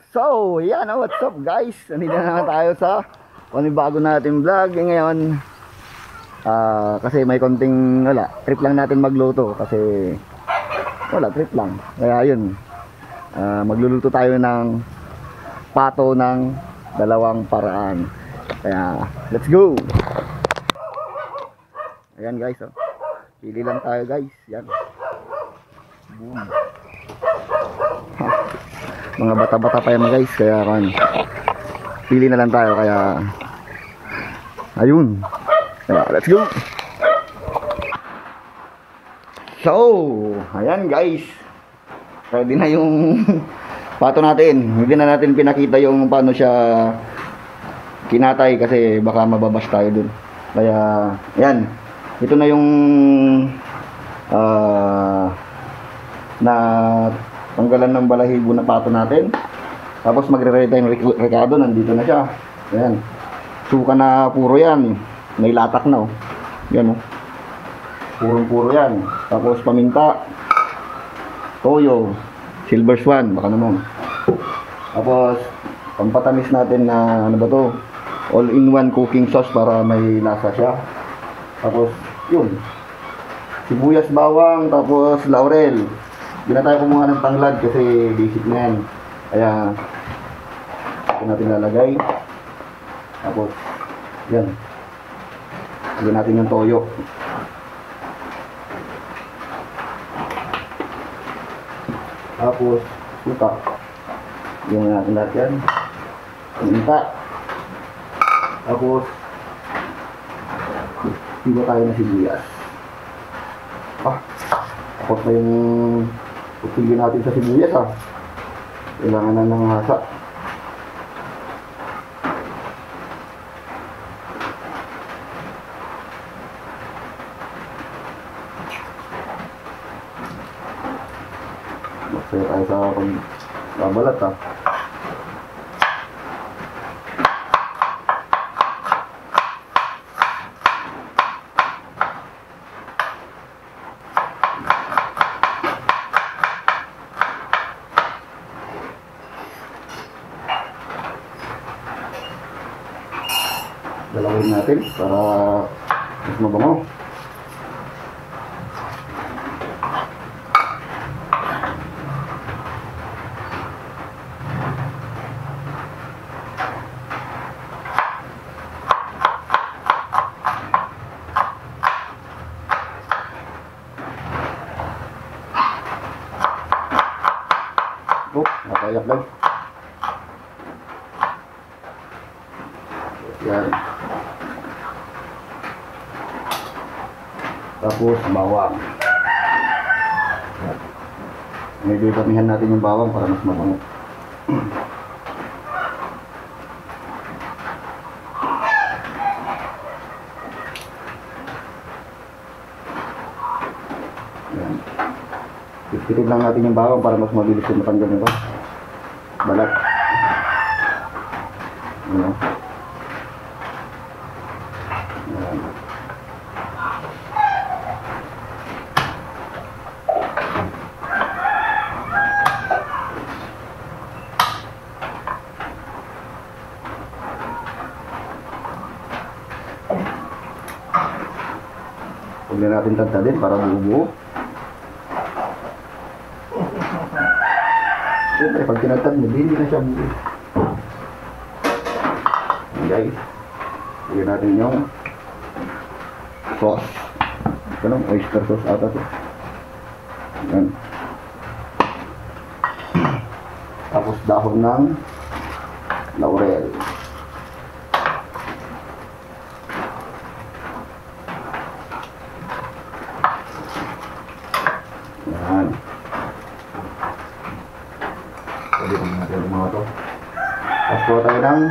So, yan, what's up guys? Nandito na naman tayo sa panibago natin vlog. Ngayon, kasi may konting, trip lang natin magluto. Kasi, trip lang. Kaya yun, magluluto tayo ng pato ng dalawang paraan. Kaya, let's go! Ayan guys, pili lang tayo guys. Yan. Boom. Mga bata-bata pa yan guys, kaya pili na lang tayo, kaya ayun, kaya let's go. So, ayan guys, ready na yung pato natin. Hindi na natin pinakita yung paano siya kinatay kasi baka mababash tayo dun. Kaya, ayan, ito na yung na tanggalan ng balahibo na pato natin. Tapos magre-ready tayong rekado. Nandito na siya. Ayan. Suka na puro yan. May latak na Yan Purong-puro yan. Tapos paminta. Toyo. Silver Swan. Baka naman. Tapos pampatamis natin na ano ba to? All-in-one cooking sauce para may lasa siya. Tapos yun. Sibuyas, bawang. Tapos laurel. Hindi na tayo kumuha ng tanglad kasi basic na yan. Kaya ito natin lalagay. Tapos yan, lagyan natin yung toyo. Tapos suka. Yung natin lahat yan. Paminta. Tapos hiwa tayo ng sibuyas. Tapos na yung pupilin natin sa sibuyas kailangan na ng hasa. Masaya tayo sa pagbabalat Dalawin natin para mas mabango. Nakayak lang. Yan. Tapos bawang. Medyo damihan natin yung bawang para mas mabango. Yan. Titipid lang natin yung bawang para mas mabilis yung matanggal nito. Balat. Yan. Yan. Huwag na natin tantadin para buo-buo. Siyempre, pag tinatad mo, hindi na siya buo. Guys, lagyan natin yung sauce. Ito lang, oyster sauce ata ito. Yan. Tapos dahon ng laurel. Yan. Pwede kong natin yung mga ito. Tapos po tayo ng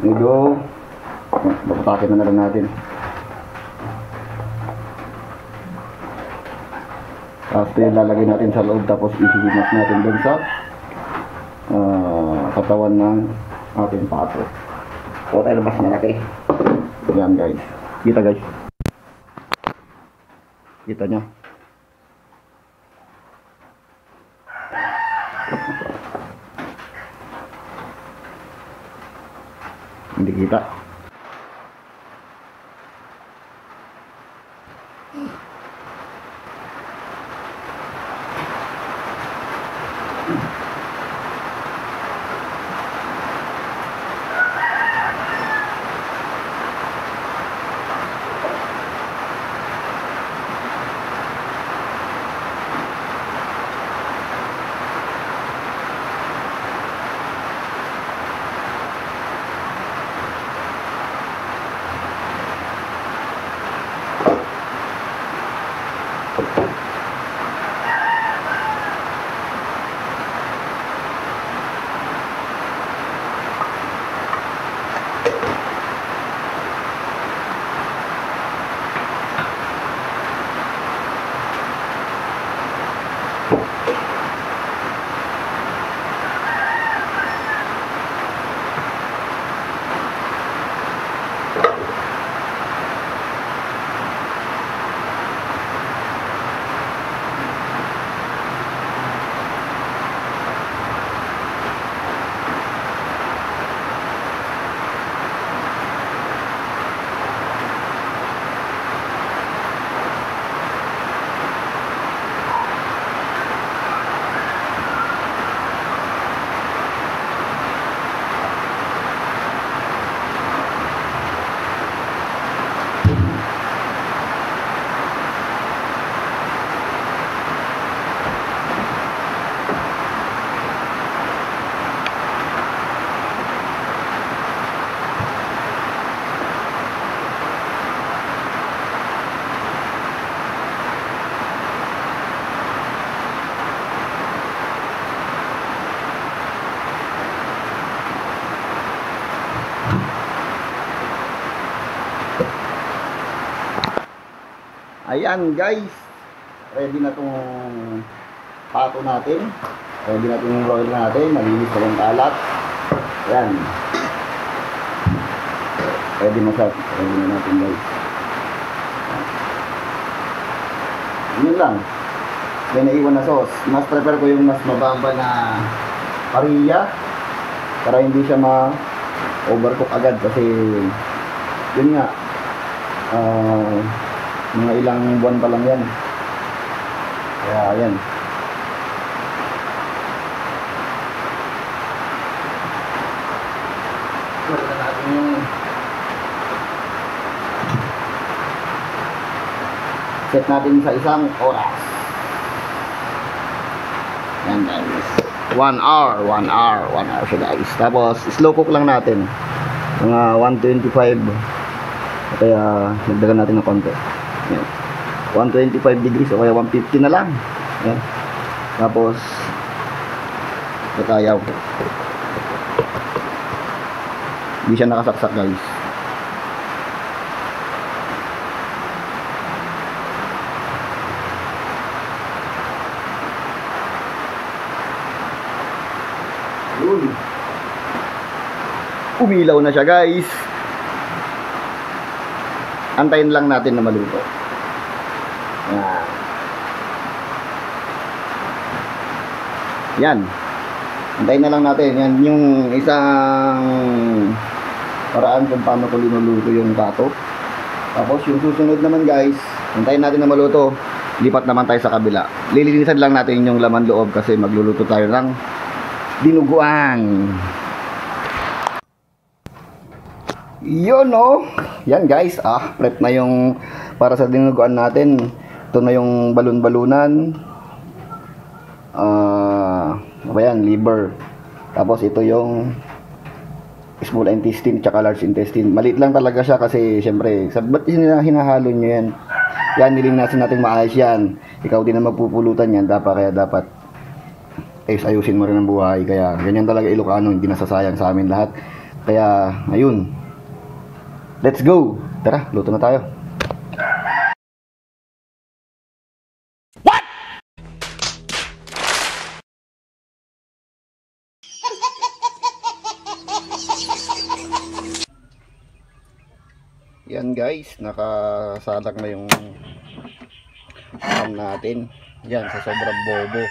medyo bapakin na lang natin. Tapos ito yung lalagay natin sa loob. Tapos isihimas natin dun sa katawan ng ating pato. So tayo labas na laki. Yan guys. Kita guys. Kita nyo. makikita. Ayan guys, ready na tong pato natin. Ready na tong roller natin. Malinis na yung kalat. Ayan. Ready na siya. Ready na natin guys. Yun lang. May naiwan na sauce. Mas prepare ko yung mas mababa na pariya para hindi siya ma-overcook agad kasi yun nga mga ilang buwan pa lang yan. Kaya ayan. Wala natin yung set natin sa isang oras. Yan guys. 1 hour siya guys. Tapos slow cook lang natin. Mga 125. Kaya nagdagan natin ng konti. Yan. 125 degrees o kaya 150 na lang. Yan. Tapos tatayaw. Hindi siya nakasaksak guys. Yun. Umilaw na siya guys. Antayin lang natin na maluto. Yan. Yan. Antayin na lang natin. Yan yung isang paraan kung paano ko linuluto yung pato. Tapos yung susunod naman guys, antayin natin na maluto. Lipat naman tayo sa kabila. Lilinisan lang natin yung laman loob kasi magluluto tayo ng dinuguan. Yun no. Yan guys, prep na yung para sa dinuguan natin. Ito na yung balon-balunan. Ano yan? Liver. Tapos ito yung small intestine tsaka large intestine. Maliit lang talaga siya kasi syempre, ba't hinahalo nyo yan? Yan, nilinasin natin maayos yan. Ikaw din na magpupulutan yan. Kaya dapat ayusin mo rin ang buhay. Kaya ganyan talaga Ilocano, hindi nasasayang sa amin lahat. Kaya, ayun. Let's go! Tara, luto na tayo. What? Yan guys, nakasalak na yung ham natin. Yan, sa sobrang bobo.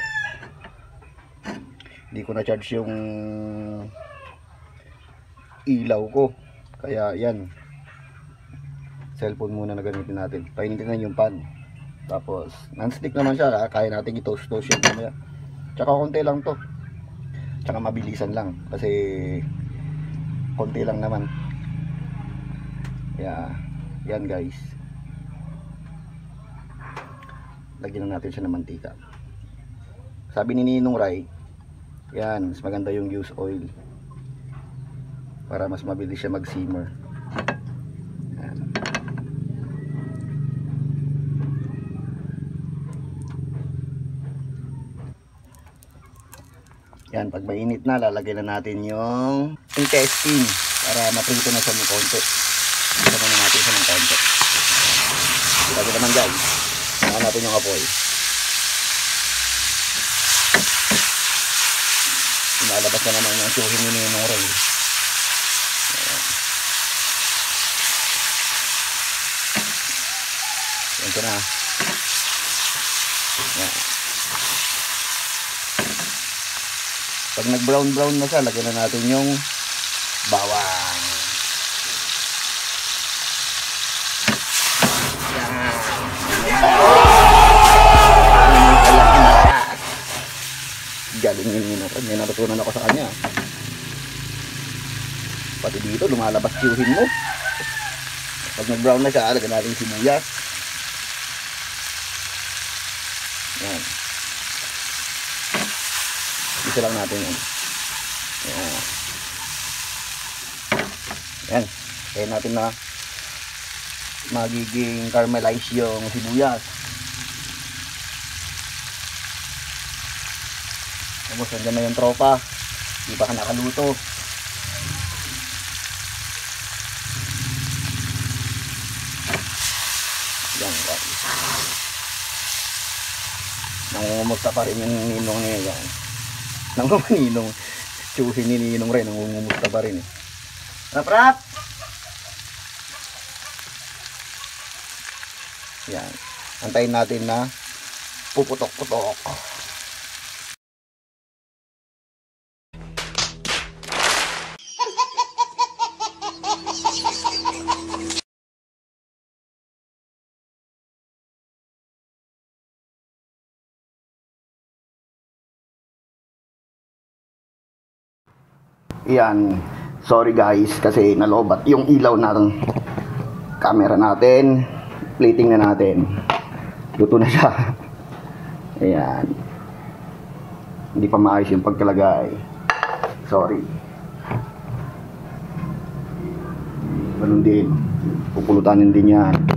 Hindi ko na-charge yung ilaw ko. Kaya yan, cellphone muna na gamitin natin. Painitin na yung pan. Tapos non-stick naman siya, kaya natin i-toast-toast yun mamaya. Tsaka konti lang to. Tsaka mabilisan lang kasi konti lang naman. Yeah, yan guys. Lagyan na natin siya ng mantika. Sabi ni Ninong Ray, yan, mas maganda yung used oil para mas mabilis siya mag-simmer. Yan. Yan, pag mainit na, lalagyan na natin yung intestine para maprito na siya ng konti. Prito na natin siya ng konti. Lagyan naman guys. Saan natin yung apoy. Inalabas na naman yung suhin ni Ninong Ray. Yan ko na. Yan. Pag nag brown brown na siya, lagyan na natin yung bawang. Galing yun yun ako. May natutunan ako sa kanya. Pati dito, lumalabas tiyuhin mo. Pag nag-brown na siya, lagyan natin yung sibuyas. Yan. Isa lang natin yan. Yan. Yan. Kaya natin na magiging caramelize yung sibuyas. Tapos nandiyan na yung tropa. Di pa ka nakaluto. Yan guys. Nangungumusta pa rin yung ninong niya yan. Ninong. Tsuhin ni Ninong rin. Nangungumusta pa rin eh. Rap! Yan. Antayin natin na puputok-putok. Yan, sorry guys kasi nalobat yung ilaw ng camera natin. Plating na natin. Luto na siya. Ayan. Hindi pa maayos yung pagkalagay. Sorry. Ganun din. Pupulutanin din yan.